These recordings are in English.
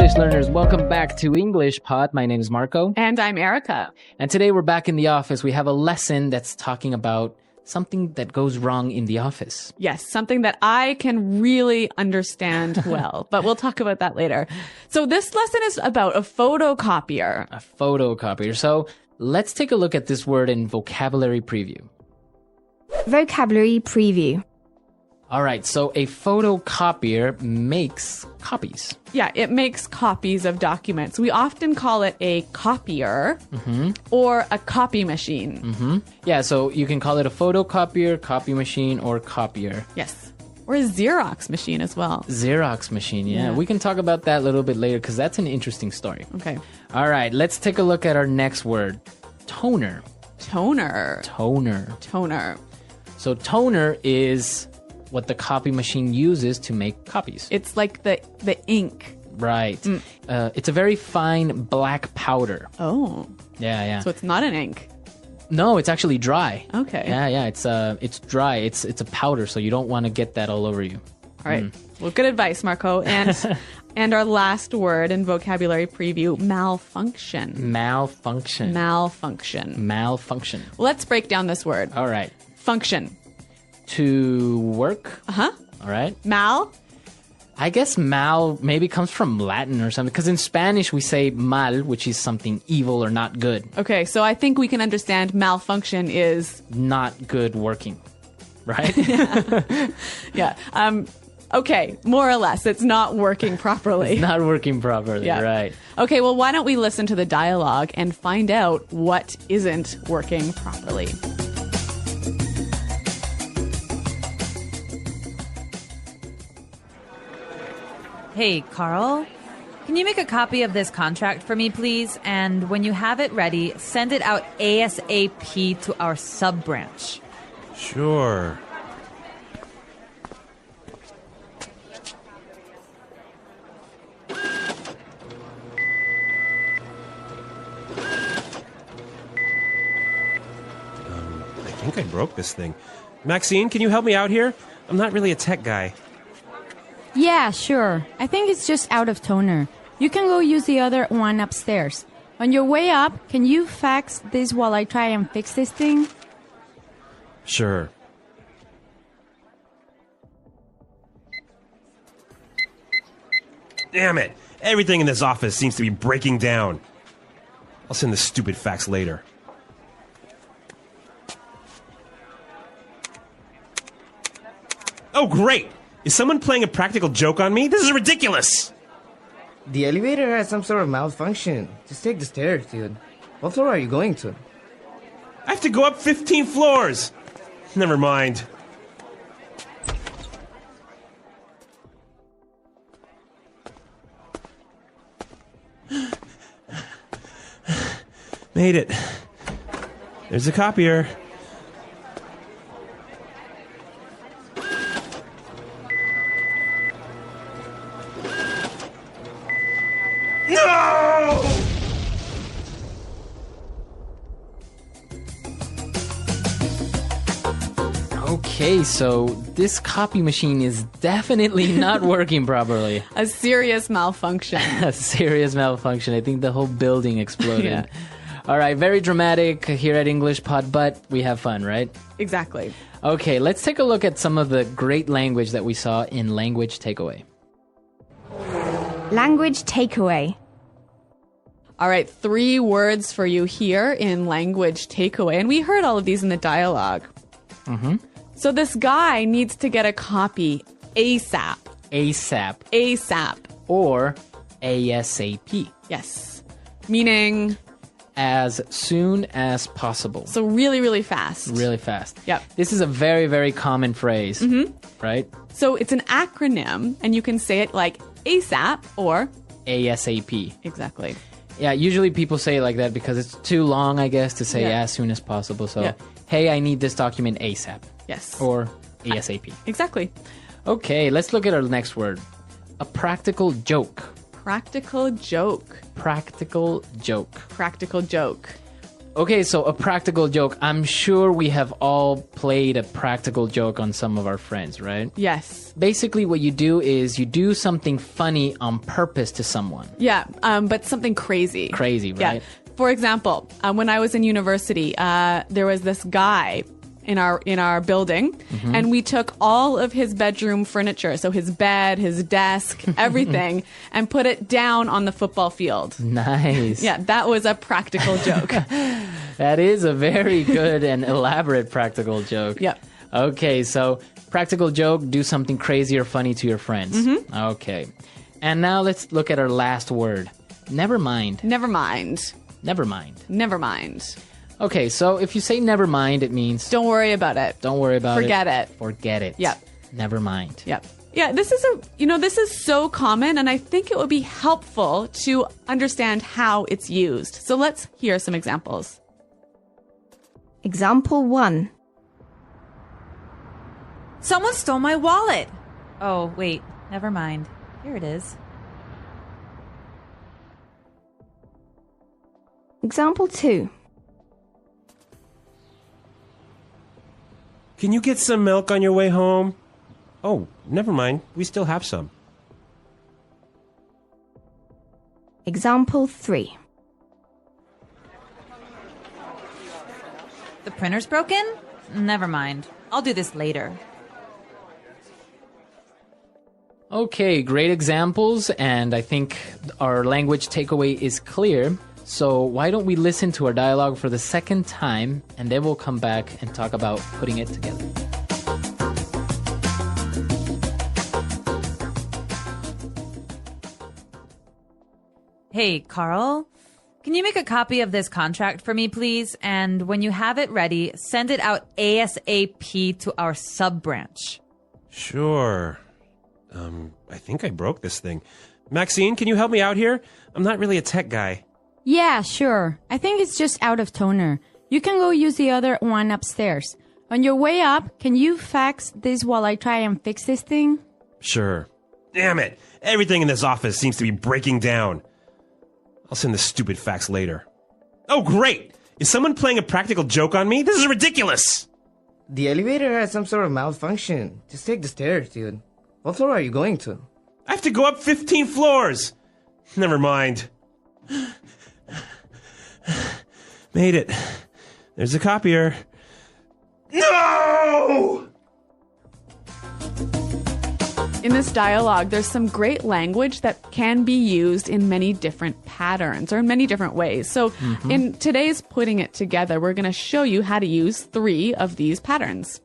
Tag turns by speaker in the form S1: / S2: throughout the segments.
S1: English learners. Welcome back to English Pod. My name is Marco.
S2: And I'm Erica.
S1: And today we're back in the office. We have a lesson that's talking about something that goes wrong in the office.
S2: Yes, something that I can really understand well, but we'll talk about that later. So this lesson is about a photocopier.
S1: A photocopier. So let's take a look at this word in vocabulary preview.
S3: Vocabulary preview.
S1: All right, so a photocopier makes copies.
S2: Yeah, it makes copies of documents. We often call it a copier or a copy machine.
S1: Yeah, so you can call it a photocopier, copy machine, or copier.
S2: Yes. Or a Xerox machine as well.
S1: Xerox machine, yeah.
S2: Yeah.
S1: We can talk about that a little bit later because that's an interesting story.
S2: Okay.
S1: All right, let's take a look at our next word. Toner.
S2: Toner.
S1: Toner.
S2: Toner.
S1: So toner is what the copy machine uses to make copies.
S2: It's like the ink.
S1: Right. It's a very fine black powder.
S2: Oh.
S1: Yeah.
S2: So it's not an ink.
S1: No, it's actually dry.
S2: Okay.
S1: Yeah. It's dry. It's a powder, so you don't want to get that all over you.
S2: All right. Well, good advice, Marco. And our last word in vocabulary preview, malfunction.
S1: Malfunction.
S2: Malfunction.
S1: Malfunction.
S2: Let's break down this word.
S1: All right.
S2: Function.
S1: To work.
S2: Uh-huh.
S1: All right.
S2: Mal.
S1: I guess mal maybe comes from Latin or something, because in Spanish we say mal, which is something evil or not good.
S2: Okay, so I think we can understand malfunction is...
S1: Not good working, right?
S2: Yeah. Okay, more or less. It's not working properly.
S1: It's not working properly,
S2: Yeah.
S1: right.
S2: Okay, well, why don't we listen to the dialogue and find out what isn't working properly?
S4: Hey, Carl, can you make a copy of this contract for me, please? And when you have it ready, send it out ASAP to our sub-branch.
S5: Sure. I think I broke this thing. Maxine, can you help me out here? I'm not really a tech guy.
S3: Yeah, sure. I think it's just out of toner. You can go use the other one upstairs. On your way up, can you fax this while I try and fix this thing?
S5: Sure. Damn it! Everything in this office seems to be breaking down. I'll send the stupid fax later. Oh, great! Is someone playing a practical joke on me? This is ridiculous!
S6: The elevator has some sort of malfunction. Just take the stairs, dude. What floor are you going to?
S5: I have to go up 15 floors! Never mind. Made it. There's a copier. No!
S1: Okay, so this copy machine is definitely not working properly.
S2: A serious malfunction.
S1: A serious malfunction. I think the whole building exploded.
S2: Yeah.
S1: All right, very dramatic here at English Pod, but we have fun, right?
S2: Exactly.
S1: Okay, let's take a look at some of the great language that we saw in Language Takeaway.
S3: Language takeaway.
S2: All right, 3 words for you here in language takeaway. And we heard all of these in the dialogue. So this guy needs to get a copy ASAP.
S1: ASAP
S2: ASAP.
S1: or ASAP.
S2: Yes. Meaning,
S1: As soon as possible.
S2: so really, really fast.
S1: Really fast.
S2: Yep.
S1: This is a very, very common phrase, right?
S2: So it's an acronym, and you can say it like ASAP or...
S1: ASAP.
S2: Exactly.
S1: Yeah, usually people say it like that because it's too long, I guess, to say
S2: Yeah.
S1: as soon as possible. So,
S2: Yeah.
S1: hey, I need this document ASAP.
S2: Yes.
S1: Or ASAP.
S2: Exactly.
S1: Okay, let's look at our next word. A practical joke.
S2: Practical joke.
S1: Practical joke.
S2: Practical joke.
S1: Okay, so a practical joke. I'm sure we have all played a practical joke on some of our friends, right?
S2: Yes.
S1: Basically, what you do is you do something funny on purpose to someone.
S2: Yeah, but something crazy.
S1: Crazy, right?
S2: Yeah. For example, when I was in university, there was this guy in our building, and we took all of his bedroom furniture, so his bed, his desk, everything, and put it down on the football field.
S1: Nice.
S2: Yeah, that was a practical joke.
S1: That is a very good and elaborate practical joke.
S2: Yep.
S1: Okay, so practical joke, do something crazy or funny to your friends. Okay. And now let's look at our last word. Never mind.
S2: Never mind.
S1: Never mind.
S2: Never mind.
S1: Okay, so if you say never mind, it means
S2: Don't worry about it.
S1: don't worry about
S2: Forget it.
S1: Forget it.
S2: Yep.
S1: Never mind.
S2: Yep. Yeah, this is so common, and I think it would be helpful to understand how it's used. So let's hear some examples.
S7: Example 1.
S4: Someone stole my wallet. Oh, wait. Never mind. Here it is.
S7: Example 2.
S5: Can you get some milk on your way home? Oh, never mind. We still have some.
S7: Example 3.
S4: The printer's broken? Never mind. I'll do this later.
S1: Okay, great examples, and I think our language takeaway is clear. So why don't we listen to our dialogue for the second time, and then we'll come back and talk about putting it together.
S4: Hey, Carl. Can you make a copy of this contract for me, please? And when you have it ready, send it out ASAP to our sub-branch.
S5: Sure. I think I broke this thing. Maxine, can you help me out here? I'm not really a tech guy.
S3: Yeah, sure. I think it's just out of toner. You can go use the other one upstairs. On your way up, can you fax this while I try and fix this thing?
S5: Sure. Damn it. Everything in this office seems to be breaking down. I'll send the stupid fax later. Oh, great! Is someone playing a practical joke on me? This is ridiculous!
S6: The elevator has some sort of malfunction. Just take the stairs, dude. What floor are you going to?
S5: I have to go up 15 floors! Never mind. Made it. There's a copier. No!
S2: In this dialogue, there's some great language that can be used in many different patterns or in many different ways. So in today's Putting It Together, we're going to show you how to use 3 of these patterns.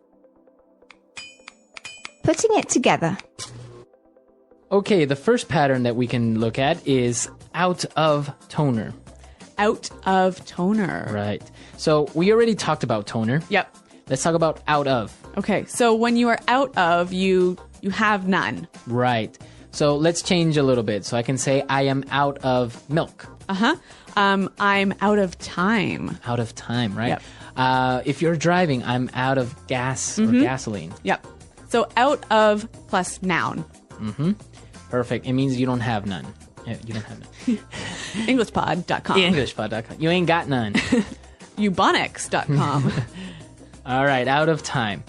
S7: Putting it together.
S1: Okay, the first pattern that we can look at is out of toner.
S2: Out of toner.
S1: Right. So we already talked about toner.
S2: Yep.
S1: Let's talk about out of.
S2: Okay, so when you are out of, you have none.
S1: Right. So let's change a little bit. So I can say I am out of milk.
S2: I'm out of time.
S1: Out of time, right?
S2: Yep.
S1: If you're driving, I'm out of gas or gasoline.
S2: Yep. So out of plus noun.
S1: Perfect. It means you don't have none. Yeah, you don't have none.
S2: Englishpod.com.
S1: Englishpod.com. You ain't got none.
S2: Ubonics.com.
S1: All right, out of time.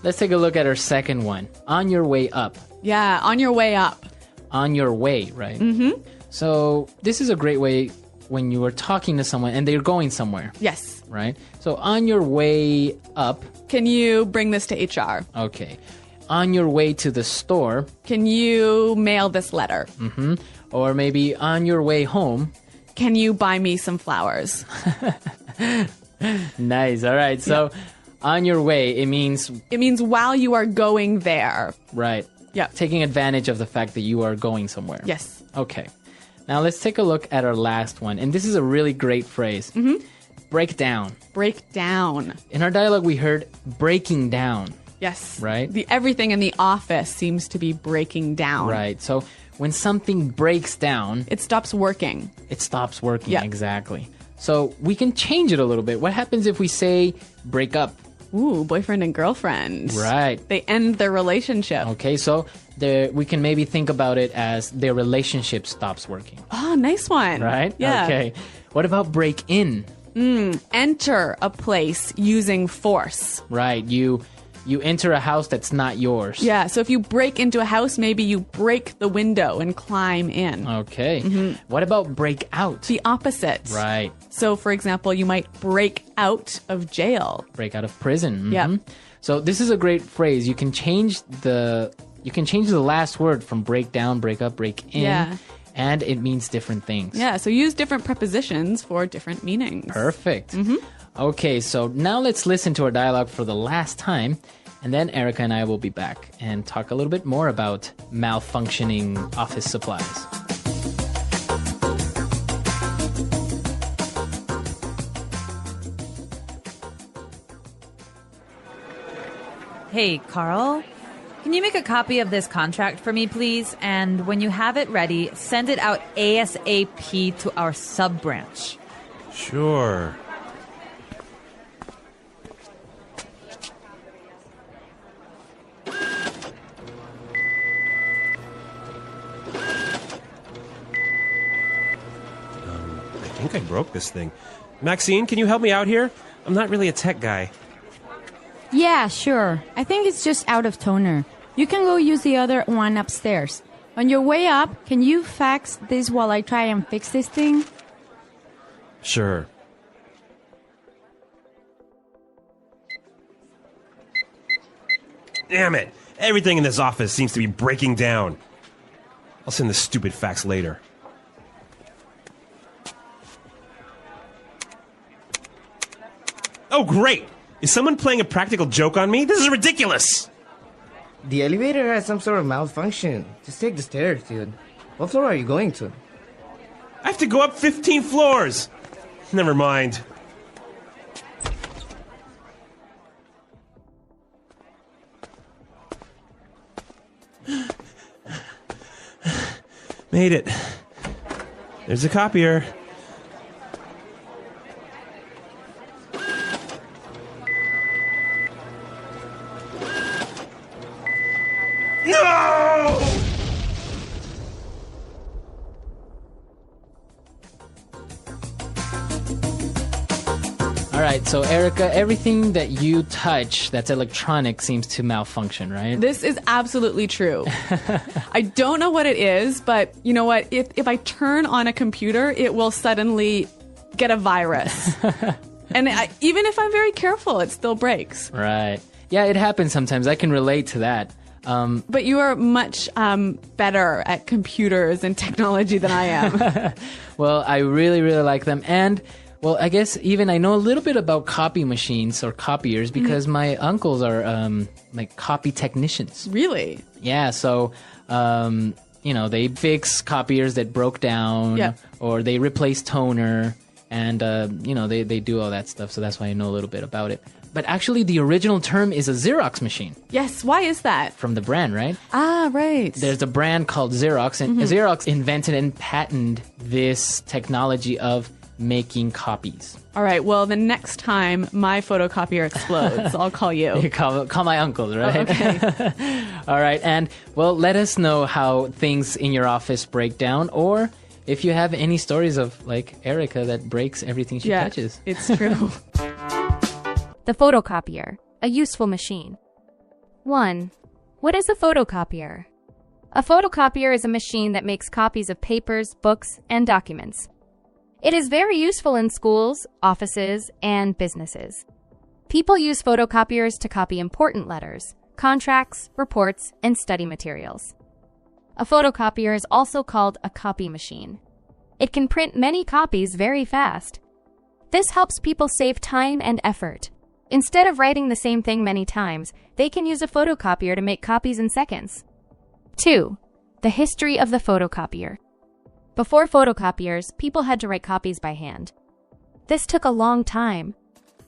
S1: Let's take a look at our second one. On your way up.
S2: Yeah, on your way up.
S1: On your way, right? So this is a great way when you are talking to someone and they're going somewhere,
S2: Yes.
S1: right? So on your way up.
S2: Can you bring this to HR?
S1: Okay. On your way to the store.
S2: Can you mail this letter?
S1: Or maybe on your way home.
S2: Can you buy me some flowers?
S1: Nice. All right. So on your way, it means
S2: while you are going there.
S1: right.
S2: Yeah.
S1: Taking advantage of the fact that you are going somewhere.
S2: Yes.
S1: Okay. Now let's take a look at our last one. And this is a really great phrase. Break down.
S2: Break down.
S1: In our dialogue, we heard breaking down.
S2: Yes.
S1: Right.
S2: The everything in the office seems to be breaking down.
S1: Right. So when something breaks down,
S2: It stops working.
S1: it stops working.
S2: Yeah.
S1: Exactly. So we can change it a little bit. What happens if we say break up?
S2: Ooh, boyfriend and girlfriend.
S1: Right.
S2: They end their relationship.
S1: Okay. So we can maybe think about it as their relationship stops working.
S2: Oh, nice one.
S1: Right?
S2: Yeah.
S1: Okay. What about break in?
S2: Enter a place using force.
S1: Right. You enter a house that's not yours.
S2: Yeah, so if you break into a house, maybe you break the window and climb in.
S1: Okay. What about break out?
S2: The opposite.
S1: Right.
S2: So, for example, you might break out of jail.
S1: Break out of prison.
S2: Yeah.
S1: So this is a great phrase. You can change the last word from break down, break up, break in.
S2: Yeah.
S1: And it means different things.
S2: Yeah, so use different prepositions for different meanings.
S1: Perfect. Okay, so now let's listen to our dialogue for the last time, and then Erica and I will be back and talk a little bit more about malfunctioning office supplies.
S4: Hey, Carl, can you make a copy of this contract for me, please? And when you have it ready, send it out ASAP to our sub-branch.
S5: Sure. I think I broke this thing. Maxine, can you help me out here? I'm not really a tech guy.
S3: Yeah, sure. I think it's just out of toner. You can go use the other one upstairs. On your way up, can you fax this while I try and fix this thing?
S5: Sure. Damn it! Everything in this office seems to be breaking down. I'll send the stupid fax later. Oh, great! Is someone playing a practical joke on me? This is ridiculous!
S6: The elevator has some sort of malfunction. Just take the stairs, dude. What floor are you going to?
S5: I have to go up 15 floors! Never mind. Made it. There's a copier. No!
S1: All right, so Erica, everything that you touch that's electronic seems to malfunction, right?
S2: This is absolutely true. I don't know what it is, but you know what? If I turn on a computer, it will suddenly get a virus. And even if I'm very careful, it still breaks.
S1: Right. Yeah, it happens sometimes. I can relate to that.
S2: But you are much better at computers and technology than I am.
S1: Well, I really, really like them. And, well, I guess even I know a little bit about copy machines or copiers because my uncles are like copy technicians.
S2: Really?
S1: Yeah, so, they fix copiers that broke down or they replace toner and, they do all that stuff. So that's why I know a little bit about it. But actually, the original term is a Xerox machine.
S2: Yes, why is that?
S1: From the brand, right?
S2: Ah, right.
S1: There's a brand called Xerox, and Xerox invented and patented this technology of making copies.
S2: All right, well, the next time my photocopier explodes, I'll call you.
S1: You call my uncles, right?
S2: Oh, okay.
S1: All right, and, well, let us know how things in your office break down, or if you have any stories of, like, Erica that breaks everything she touches.
S2: It's true.
S8: The photocopier, a useful machine. 1. What is a photocopier? A photocopier is a machine that makes copies of papers, books, and documents. It is very useful in schools, offices, and businesses. People use photocopiers to copy important letters, contracts, reports, and study materials. A photocopier is also called a copy machine. It can print many copies very fast. This helps people save time and effort. Instead of writing the same thing many times, they can use a photocopier to make copies in seconds. 2. The history of the photocopier. Before photocopiers, people had to write copies by hand. This took a long time.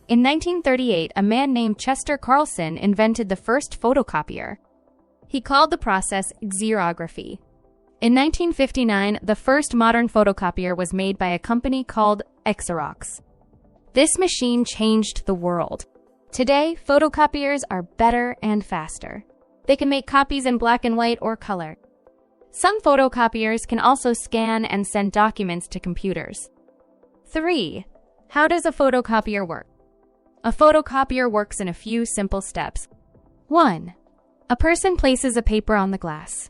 S8: In 1938, a man named Chester Carlson invented the first photocopier. He called the process xerography. In 1959, the first modern photocopier was made by a company called Xerox. This machine changed the world. Today, photocopiers are better and faster. They can make copies in black and white or color. Some photocopiers can also scan and send documents to computers. 3. How does a photocopier work? A photocopier works in a few simple steps. 1. A person places a paper on the glass.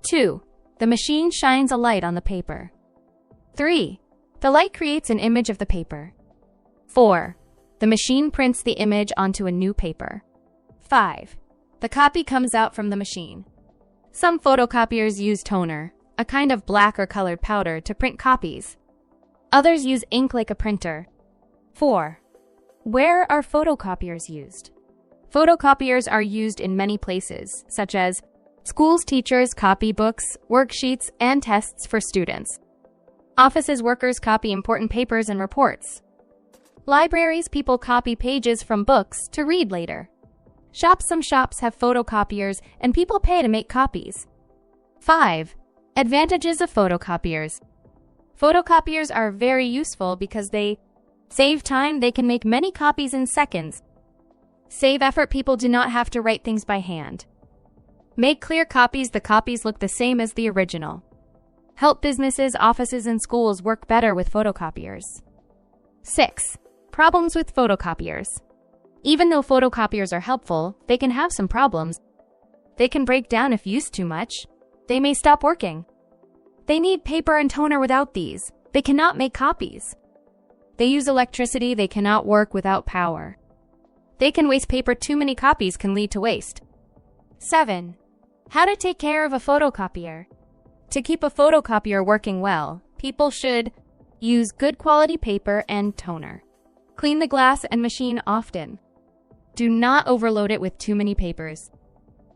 S8: 2. The machine shines a light on the paper. 3. The light creates an image of the paper. 4. The machine prints the image onto a new paper. 5. The copy comes out from the machine. Some photocopiers use toner, a kind of black or colored powder, to print copies. Others use ink like a printer. 4. Where are photocopiers used? Photocopiers are used in many places, such as schools, teachers copy books, worksheets, and tests for students. Offices, workers copy important papers and reports. Libraries, people copy pages from books to read later. Some shops have photocopiers, and people pay to make copies. 5. Advantages of photocopiers. Photocopiers are very useful because they save time. They can make many copies in seconds. Save effort. People do not have to write things by hand. Make clear copies. The copies look the same as the original. Help businesses, offices, and schools work better with photocopiers. 6. Problems with photocopiers. Even though photocopiers are helpful, they can have some problems. They can break down if used too much. They may stop working. They need paper and toner. Without these, they cannot make copies. They use electricity. They cannot work without power. They can waste paper. Too many copies can lead to waste. 7. How to take care of a photocopier. To keep a photocopier working well, people should use good quality paper and toner. Clean the glass and machine often. Do not overload it with too many papers.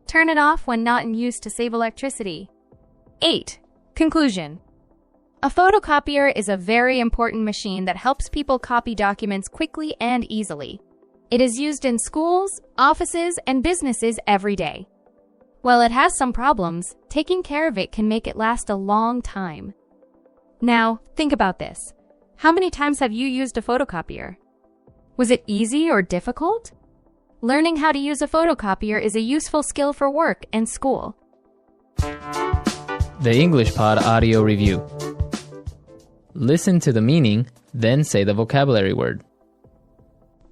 S8: Turn it off when not in use to save electricity. 8. Conclusion. A photocopier is a very important machine that helps people copy documents quickly and easily. It is used in schools, offices, and businesses every day. While it has some problems, taking care of it can make it last a long time. Now, think about this. How many times have you used a photocopier? Was it easy or difficult? Learning how to use a photocopier is a useful skill for work and school.
S1: The English Pod Audio Review. Listen to the meaning, then say the vocabulary word.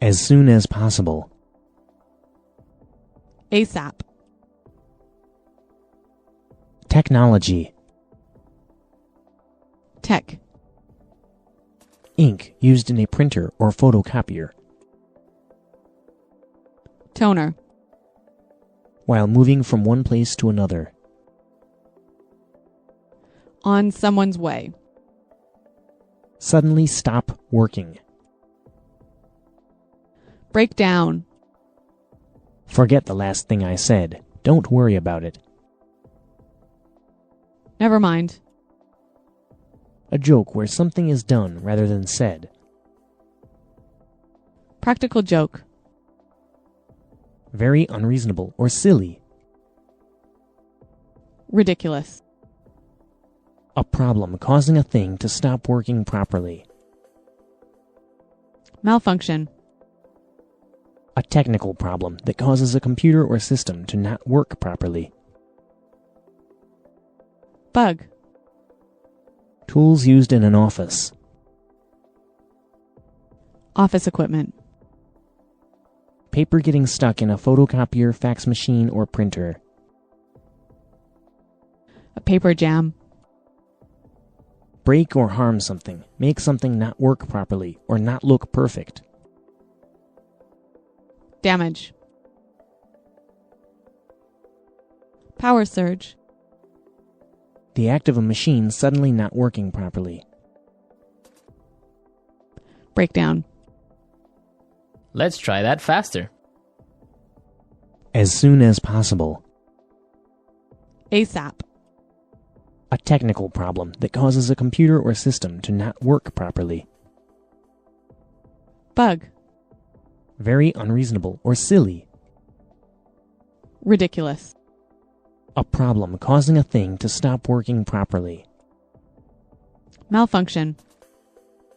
S9: As soon as possible.
S2: ASAP.
S9: Technology.
S2: Tech.
S9: Ink used in a printer or photocopier.
S2: Toner.
S9: While moving from one place to another.
S2: On someone's way.
S9: Suddenly stop working.
S2: Break down.
S9: Forget the last thing I said. Don't worry about it.
S2: Never mind.
S9: A joke where something is done rather than said.
S2: Practical joke.
S9: Very unreasonable or silly.
S2: Ridiculous.
S9: A problem causing a thing to stop working properly.
S2: Malfunction.
S9: A technical problem that causes a computer or system to not work properly.
S2: Bug.
S9: Tools used in an office.
S2: Office equipment.
S9: Paper getting stuck in a photocopier, fax machine, or printer.
S2: A paper jam.
S9: Break or harm something. Make something not work properly or not look perfect.
S2: Damage. Power surge.
S9: The act of a machine suddenly not working properly.
S2: Breakdown.
S1: Let's try that faster.
S9: As soon as possible.
S2: ASAP.
S9: A technical problem that causes a computer or system to not work properly.
S2: Bug.
S9: Very unreasonable or silly.
S2: Ridiculous.
S9: A problem causing a thing to stop working properly.
S2: Malfunction.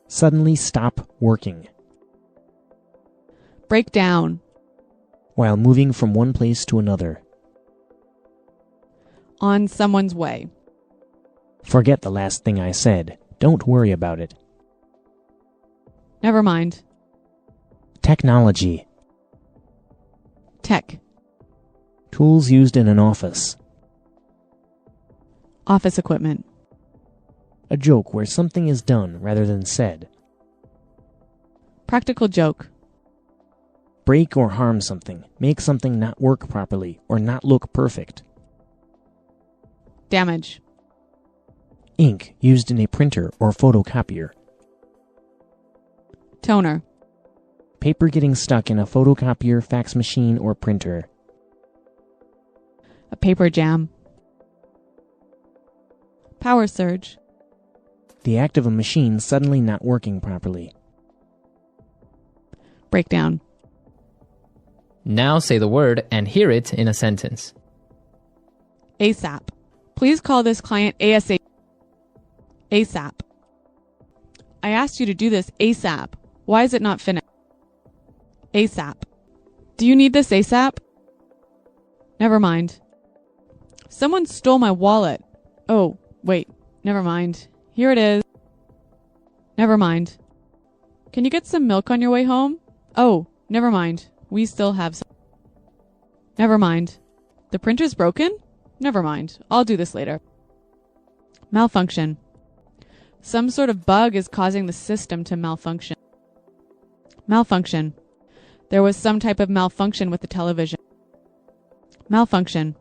S9: Suddenly stop working.
S2: Break down.
S9: While moving from one place to another.
S2: On someone's way.
S9: Forget the last thing I said. Don't worry about it.
S2: Never mind.
S9: Technology.
S2: Tech.
S9: Tools used in an office.
S2: Office equipment.
S9: A joke where something is done rather than said.
S2: Practical joke.
S9: Break or harm something. Make something not work properly or not look perfect.
S2: Damage.
S9: Ink used in a printer or photocopier.
S2: Toner.
S9: Paper getting stuck in a photocopier, fax machine, or printer.
S2: A paper jam. Power surge.
S9: The act of a machine suddenly not working properly.
S2: Breakdown.
S1: Now say the word and hear it in a sentence.
S2: ASAP. Please call this client ASAP. ASAP. I asked you to do this ASAP. Why is it not finished? ASAP. Do you need this ASAP? Never mind. Someone stole my wallet. Oh, wait. Never mind. Here it is. Never mind. Can you get some milk on your way home? Oh, never mind. We still have some. Never mind. The printer's broken? Never mind. I'll do this later. Malfunction. Some sort of bug is causing the system to malfunction. Malfunction. There was some type of malfunction with the television. Malfunction.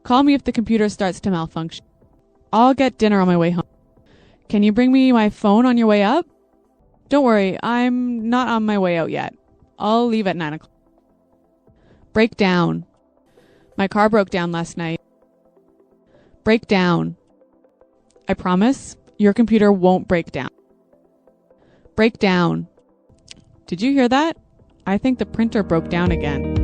S2: Call me if the computer starts to malfunction. I'll get dinner on my way home. Can you bring me my phone on your way up? Don't worry, I'm not on my way out yet. I'll leave at 9 o'clock. Break down. My car broke down last night. Break down. I promise, your computer won't break down. Break down. Did you hear that? I think the printer broke down again.